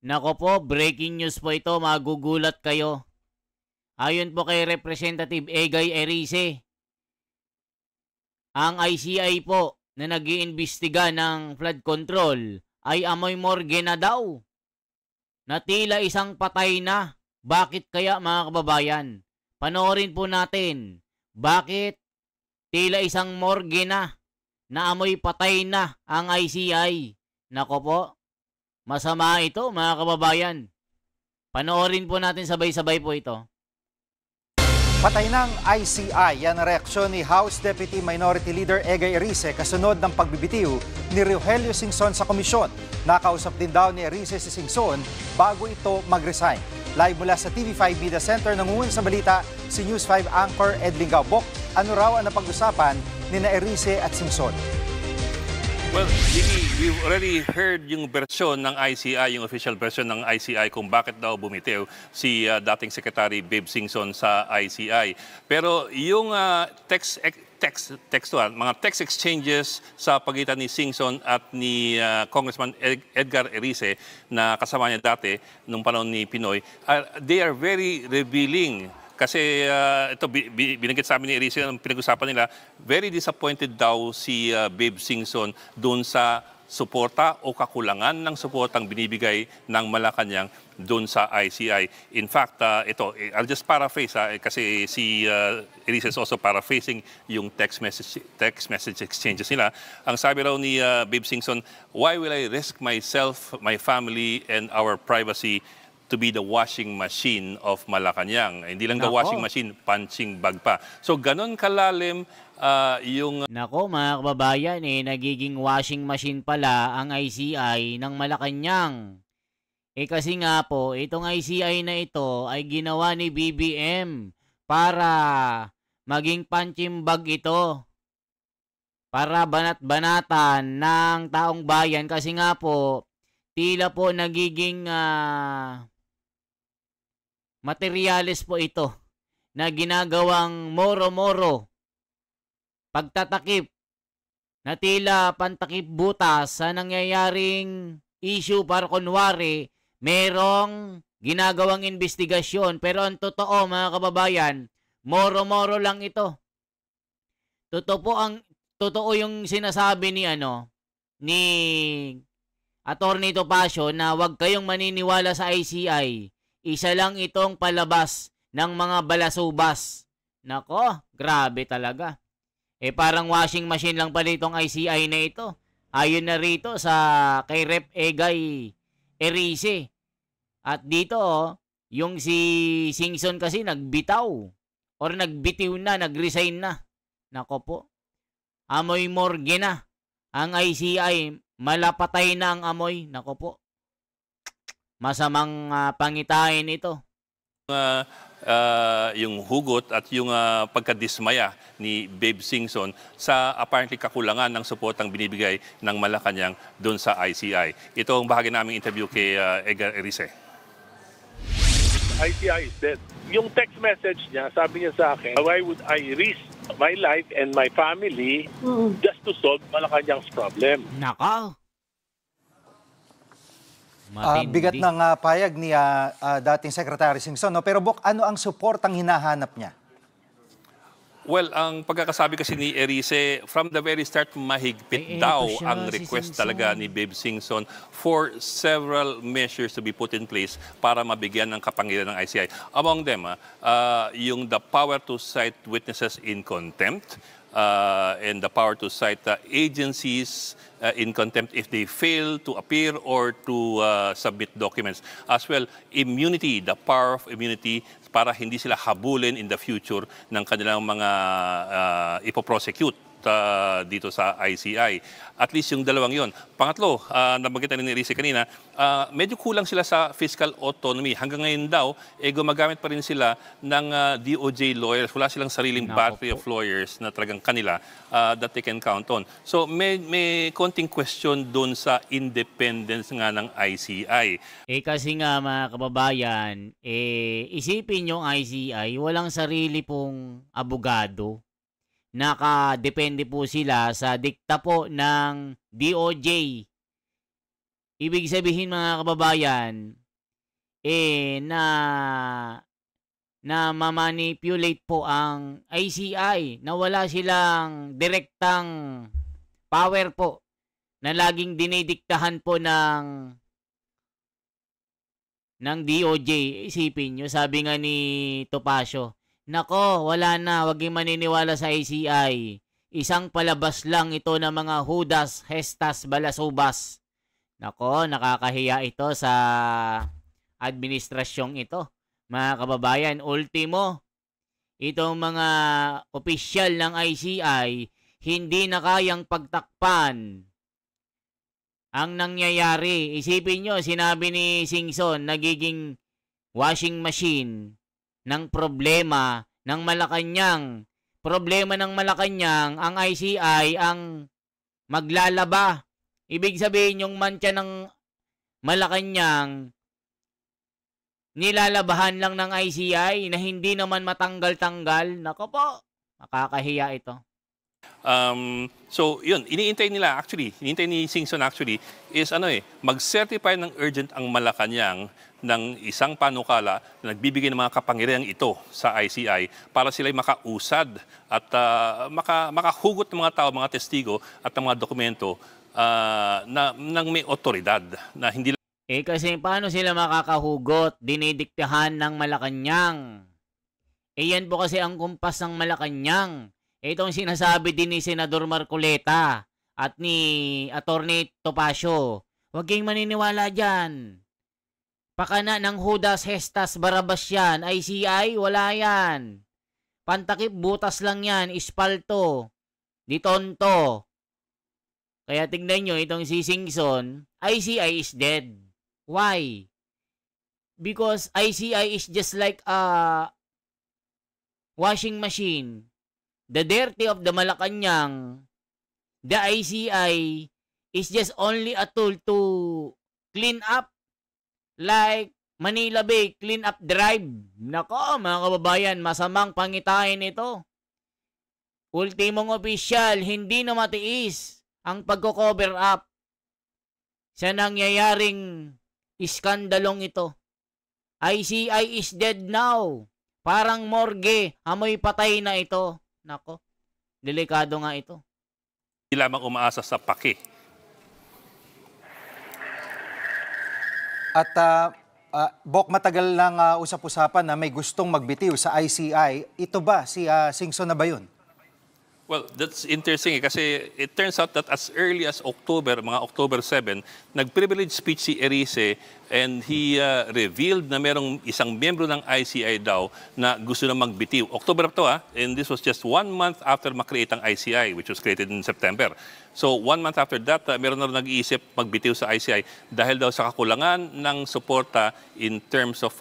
Nako po, breaking news po ito, magugulat kayo. Ayon po kay Representative Egay Erice, ang ICI po na nag-iimbestiga ng flood control ay amoy morgue na daw. Na tila isang patay na. Bakit kaya mga kababayan? Panoorin po natin. Bakit tila isang morgue na amoy patay na ang ICI? Nako po, masama ito mga kababayan. Panoorin po natin sabay-sabay po ito. Patay ng ICI, yan ang reaksyon ni House Deputy Minority Leader Egay Erice kasunod ng pagbibitiw ni Rogelio Singson sa komisyon. Nakausap din daw ni Erice si Singson bago ito mag-resign. Live mula sa TV5 Media Center, nangungunan sa balita si News 5 anchor Edling Gaubok. Ano raw ang napag-usapan ni Erice at Singson? Well, we've already heard yung version ng ICI, yung official version ng ICI kung bakit daw bumitiw si dating Secretary Babe Singson sa ICI. Pero yung mga text exchanges sa pagitan ni Singson at ni Congressman Edgar Erice na kasama niya dati nung panahon ni Pinoy, they are very revealing. Kasi ito, binanggit sa amin ni Erice, ang pinag-usapan nila, very disappointed daw si Babe Singson doon sa suporta o kakulangan ng suportang binibigay ng Malacanang doon sa ICI. In fact, ito, I'll just paraphrase kasi si Erice is also paraphrasing yung text message exchanges nila. Ang sabi raw ni Babe Singson, "Why will I risk myself, my family, and our privacy to be the washing machine of Malacanang?" Hindi lang the washing machine, punching bag pa. So ganon kalalim yung... Nako mga kababayan, nagiging washing machine pala ang ICI ng Malacanang. Kasi nga po, itong ICI na ito ay ginawa ni BBM para maging punching bag ito. Para banat-banatan ng taong bayan kasi nga po, tila po nagiging... materyales po ito na ginagawang moro-moro, pagtatakip, na tila pantakip butas sa nangyayaring issue para kunwari merong ginagawang investigasyon. Pero ang totoo mga kababayan, moro-moro lang ito. Totoo yung sinasabi ni ni Attorney Topacio na huwag kayong maniniwala sa ICI. Isa lang itong palabas ng mga balasubas. Nako, grabe talaga. Parang washing machine lang pala itong ICI na ito. Ayon na rito sa kay Rep. Egay Erice. At dito, yung si Singson kasi nagbitaw. Or nagbitiw na, nagresign na. Nako po. Amoy morgue na. Ang ICI, malapatay na ang amoy. Nako po. Masamang pangitain ito. Yung hugot at yung pagkadismaya ni Babe Singson sa apparently kakulangan ng suportang binibigay ng Malacanang doon sa ICI. Ito ang bahagi naming interview kay Edgar Erice. ICI is dead. Yung text message niya, sabi niya sa akin, "Why would I risk my life and my family just to solve Malacanang's problem?" Nako. Bigat ng payag ni dating Secretary Singson. No? Pero Bok, ano ang support ang hinahanap niya? Well, ang pagkakasabi kasi ni Erice, from the very start, mahigpit daw ang request talaga ni Babe Singson for several measures to be put in place para mabigyan ng kapangyarihan ng ICI. Among them, yung the power to cite witnesses in contempt, and the power to cite agencies in contempt if they fail to appear or to submit documents. As well, immunity, the power of immunity para hindi sila habulin in the future ng kanilang mga ipoprosecute dito sa ICI. At least yung dalawang yon. Pangatlo, nabanggit na ni Erice kanina, medyo kulang sila sa fiscal autonomy. Hanggang ngayon daw, gumagamit pa rin sila ng DOJ lawyers. Wala silang sariling battery of lawyers na talagang kanila that they can count on. So may konting question doon sa independence nga ng ICI. Kasi nga mga kababayan, isipin yung ICI, walang sarili pong abogado. Nakadepende po sila sa dikta po ng DOJ. Ibig sabihin mga kababayan, na mamanipulate po ang ICI, na wala silang direktang power po, na laging dinidiktahan po ng DOJ. Isipin nyo, sabi nga ni Topacio, nako, wala na, wag yung maniniwala sa ICI. Isang palabas lang ito ng mga Judas, Hestas, Balasubas. Nako, nakakahiya ito sa administrasyong ito. Mga kababayan, ultimo, itong mga opisyal ng ICI hindi na kayang pagtakpan ang nangyayari. Isipin nyo, sinabi ni Singson, nagiging washing machine ng problema ng Malacanang. Problema ng Malacanang, ang ICI ang maglalaba. Ibig sabihin, yung mantsa ng Malacanang, nilalabahan lang ng ICI na hindi naman matanggal-tanggal. Nako po, makakahiya ito. So, yun, iniintay nila actually, iniintay ni Singson actually, is mag-certify ng urgent ang Malacanang ng isang panukala na nagbibigay ng mga kapangyarihang ito sa ICI para sila'y makausad at makahugot ng mga tao, mga testigo at ng mga dokumento ng may otoridad na hindi. Kasi paano sila makakahugot? Dinidiktahan ng Malacanang. Yan po kasi ang kumpas ng Malacanang. Itong sinasabi din ni Senador Marcoleta at ni Attorney Topacio. Huwag kayong maniniwala dyan. Pakana ng Judas, Hestas, Barabas yan. ICI, wala yan. Pantakip, butas lang yan. Ispalto. Ditonto. Kaya tignan nyo, itong si Singson, ICI is dead. Why? Because ICI is just like a washing machine. The dirty of the Malacanang, the ICI is just only a tool to clean up. Like Manila Bay, clean up drive. Nako, mga kababayan, masamang pangitain ito. Ultimong opisyal, hindi na matiis ang pagko-cover up sa nangyayaring iskandalong ito. ICI is dead now. Parang morgue, amoy patay na ito. Nako, delikado nga ito. Hindi lamang umaasa sa pake. At Bok, matagal lang usap-usapan na may gustong magbitiw sa ICI. Ito ba, si Singson na ba yun? Well, that's interesting kasi it turns out that as early as October, mga October 7, nag-privilege speech si Erice and he revealed na merong isang miyembro ng ICI daw na gusto na magbitiw. October to and this was just 1 month after makreate ang ICI, which was created in September. So 1 month after that, meron na nag-iisip magbitiw sa ICI dahil daw sa kakulangan ng suporta in terms of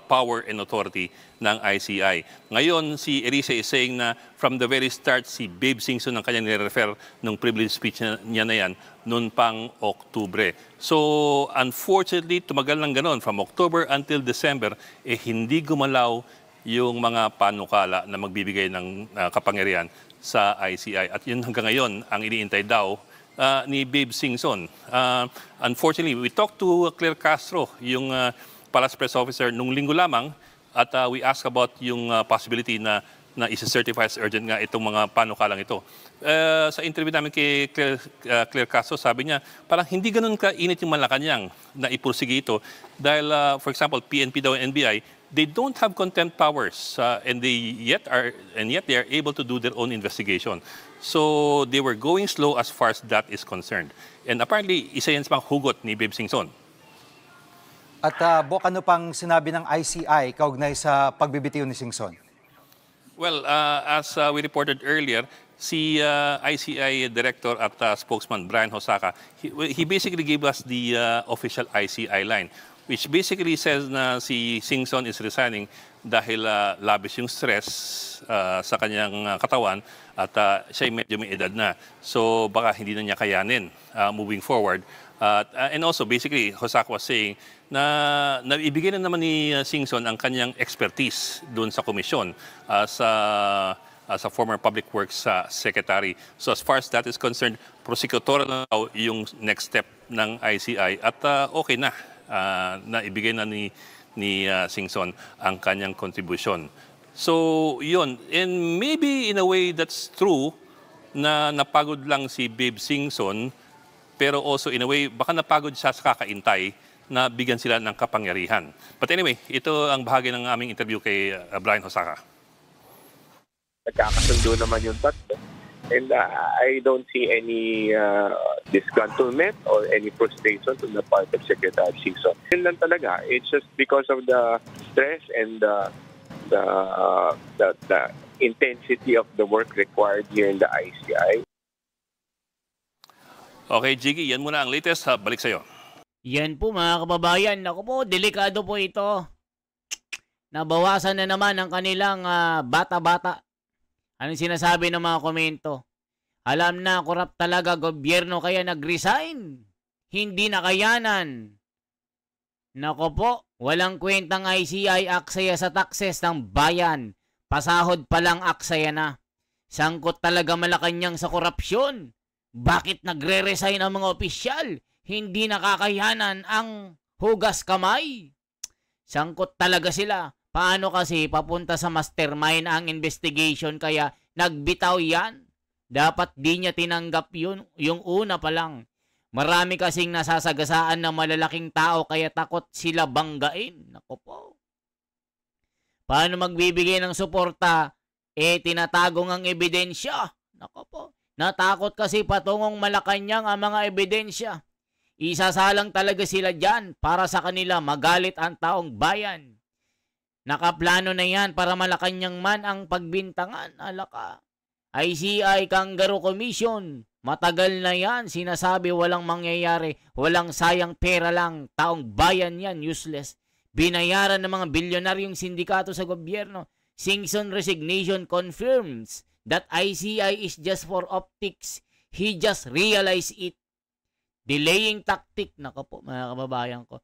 power and authority ng ICI. Ngayon, si Erice is saying na from the very start, si Babe Singson ang kanyang nire-refer ng privilege speech niya na yan noon pang Oktubre. So, unfortunately, tumagal ng ganon. From October until December, hindi gumalaw yung mga panukala na magbibigay ng kapangyarihan sa ICI. At yun hanggang ngayon, ang iniintay daw ni Babe Singson. Unfortunately, we talked to Claire Castro, yung Palace Press Officer, nung linggo lamang, at we asked about yung possibility na isa-certify as urgent nga itong mga panukalang ito. Sa interview namin kay Claire Castro, sabi niya, parang hindi ganun ka-init yung Malacanang na ipursige ito. Dahil, for example, PNP daw and NBI, they don't have contempt powers and yet they are able to do their own investigation. So they were going slow as far as that is concerned. And apparently, isa yan sa pang hugot ni Babe Singson. At Bok, ano pang sinabi ng ICI kaugnay sa pagbibitiw ni Singson? Well, as we reported earlier, si ICI Director at spokesman Brian Hosaka, he basically gave us the official ICI line, which basically says na si Singson is resigning dahil labis yung stress sa kanyang katawan at siya medyo may edad na. So baka hindi na niya kayanin moving forward. And also, basically, Hosaka was saying na naibigay na naman ni Singson ang kanyang expertise doon sa komisyon as a former Public Works Secretary. So as far as that is concerned, prosecutorial na yung next step ng ICI at okay na ibigay na ni Singson ang kanyang contribution. So, yun. And maybe in a way that's true na napagod lang si Babe Singson, pero also in a way baka napagod siya sa kakaintay na bigyan sila ng kapangyarihan. But anyway, ito ang bahagi ng aming interview kay Brian Hosaka. Nagkakasundo naman yung tatlo. And I don't see any disgruntlement or any frustration on the part of Secretary Singson. Yun lang talaga. It's just because of the stress and the intensity of the work required here in the ICI. Okay, Jiggy, yan muna ang latest. Balik sa'yo. Yan po mga kababayan. Naku po, delikado po ito. Nabawasan na naman ang kanilang bata-bata. Anong sinasabi ng mga komento? Alam na, korap talaga gobyerno kaya nag-resign. Hindi nakayanan. Nako po, walang kwentang ICI aksaya sa taxes ng bayan. Pasahod pa lang aksaya na. Sangkot talaga Malacanang sa korupsyon. Bakit nagre-resign ang mga opisyal? Hindi nakakayanan ang hugas kamay. Sangkot talaga sila. Paano kasi papunta sa mastermind ang investigation kaya nagbitaw yan? Dapat di niya tinanggap yun, yung una pa lang. Marami kasing nasasagasaan ng malalaking tao kaya takot sila banggain. Nako po. Paano magbibigay ng suporta? Tinatagong ang ebidensya. Nako po. Natakot kasi patungong Malacanang ang mga ebidensya. Isasalang talaga sila dyan para sa kanila magalit ang taong bayan. Nakaplano na yan para Malacanang man ang pagbintangan. Alaka. ICI Kangaroo Commission. Matagal na yan. Sinasabi walang mangyayari. Walang sayang pera lang. Taong bayan yan. Useless. Binayaran ng mga bilyonaryong sindikato sa gobyerno. Singson resignation confirms that ICI is just for optics. He just realized it. Delaying tactic. Nako po mga kababayan ko.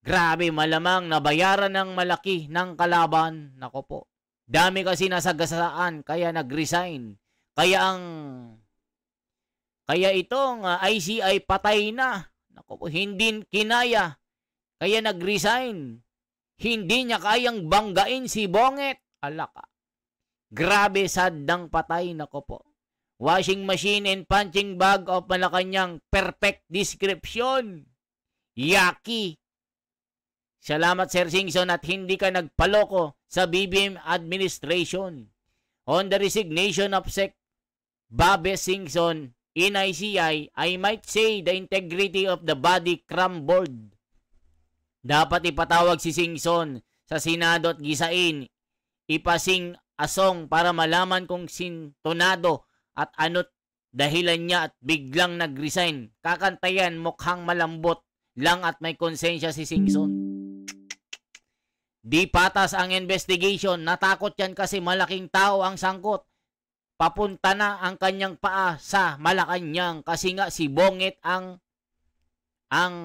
Grabe, malamang nabayaran ng malaki ng kalaban. Nako po. Dami kasi nasagasaan kaya nag-resign. Kaya itong ICI patay na. Nako po, hindi kinaya. Kaya nag-resign. Hindi niya kayang banggain si Bonget. Alaka. Grabe, saddang patay. Nako po. Washing machine and punching bag of Malacanang. Perfect description. Yaki. Salamat Sir Singson at hindi ka nagpaloko sa BBM administration. On the resignation of Sec. Babe Singson in ICI, I might say the integrity of the body crumbled. Dapat ipatawag si Singson sa Senado at gisain. Ipasing asong para malaman kung sintonado at ano't dahilan niya at biglang nag-resign. Kakantayan mukhang malambot lang at may konsensya si Singson. Di patas ang investigation. Natakot yan kasi malaking tao ang sangkot. Papunta na ang kanyang paa sa Malacanang kasi nga si Bonget ang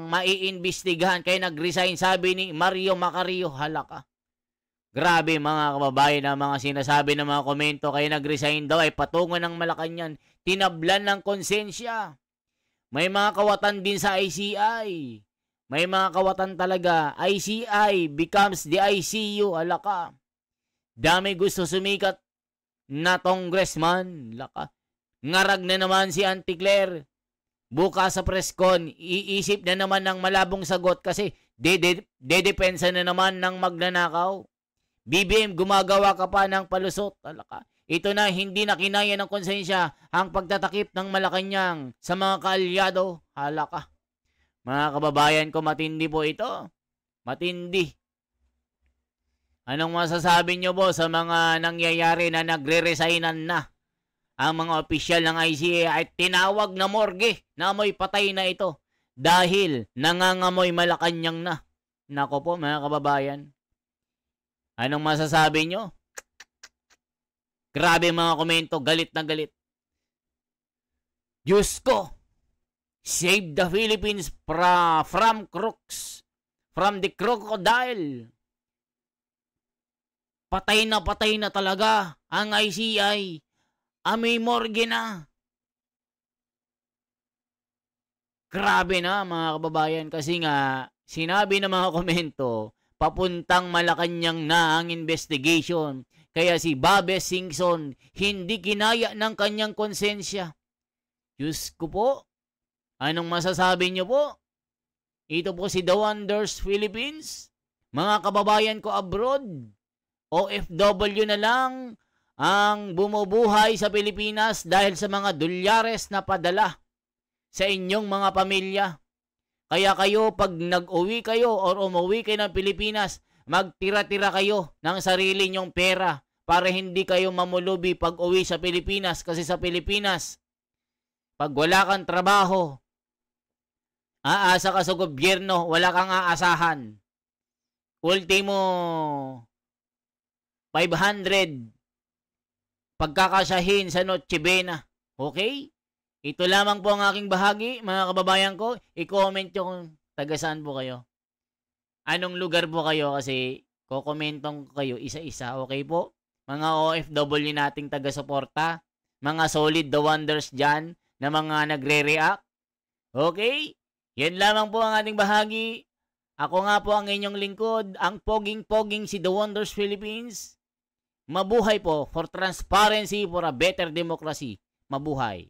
maiimbestigahan. Kaya nag-resign, sabi ni Mario Macario. Halaka. Grabe mga kababayan na mga sinasabi ng mga komento. Kaya nag-resign daw ay patungo ng Malacanang. Tinablan ng konsensya. May mga kawatan din sa ICI. May mga kawatan talaga. ICI becomes the ICU. Alaka. Dami gusto sumikat na congressman. Alaka. Ngarag na naman si Auntie Claire. Bukas sa presscon, iisip na naman ng malabong sagot kasi dedepensa na naman ng magnanakaw. BBM, gumagawa ka pa ng palusot. Alaka. Ito na, hindi na kinaya ng konsensya ang pagtatakip ng Malacanang sa mga kaalyado. Alaka. Mga kababayan ko, matindi po ito. Matindi. Anong masasabi nyo po sa mga nangyayari na nagre-resignan na? Ang mga opisyal ng ICI ay tinawag na morgue na amoy patay na ito dahil nangangamoy Malacanang na. Nako po mga kababayan. Anong masasabi nyo? Grabe mga komento, galit na galit. Diyos ko! Save the Philippines from crooks. From the crocodile. Patay na talaga ang ICI. Amoy morgue na. Grabe na mga kababayan kasi nga sinabi ng mga komento, papuntang Malacanang na ang investigation. Kaya si Bobby Singson hindi kinaya ng kanyang konsensya. Diyos ko po, anong masasabi niyo po? Ito po si The Wonders Philippines. Mga kababayan ko abroad, OFW na lang ang bumubuhay sa Pilipinas dahil sa mga dolyares na padala sa inyong mga pamilya. Kaya kayo, pag nag-uwi kayo or umuwi kayo ng Pilipinas, magtira-tira kayo ng sarili nyong pera para hindi kayo mamulubi pag uwi sa Pilipinas. Kasi sa Pilipinas, pag wala kang trabaho, aasa ka sa gobyerno, wala kang aasahan. Ultimo, 500 pagkakasahin sa Noche Buena. Okay? Ito lamang po ang aking bahagi, mga kababayan ko. I-comment nyo kung taga saan po kayo. Anong lugar po kayo kasi kokomentong kayo isa-isa. Okay po? Mga OFW nating taga-suporta. Mga solid The Wonders dyan na mga nagre-react. Okay? Yan lamang po ang ating bahagi. Ako nga po ang inyong lingkod, ang poging-poging si The Wonders Philippines. Mabuhay po for transparency, for a better democracy. Mabuhay.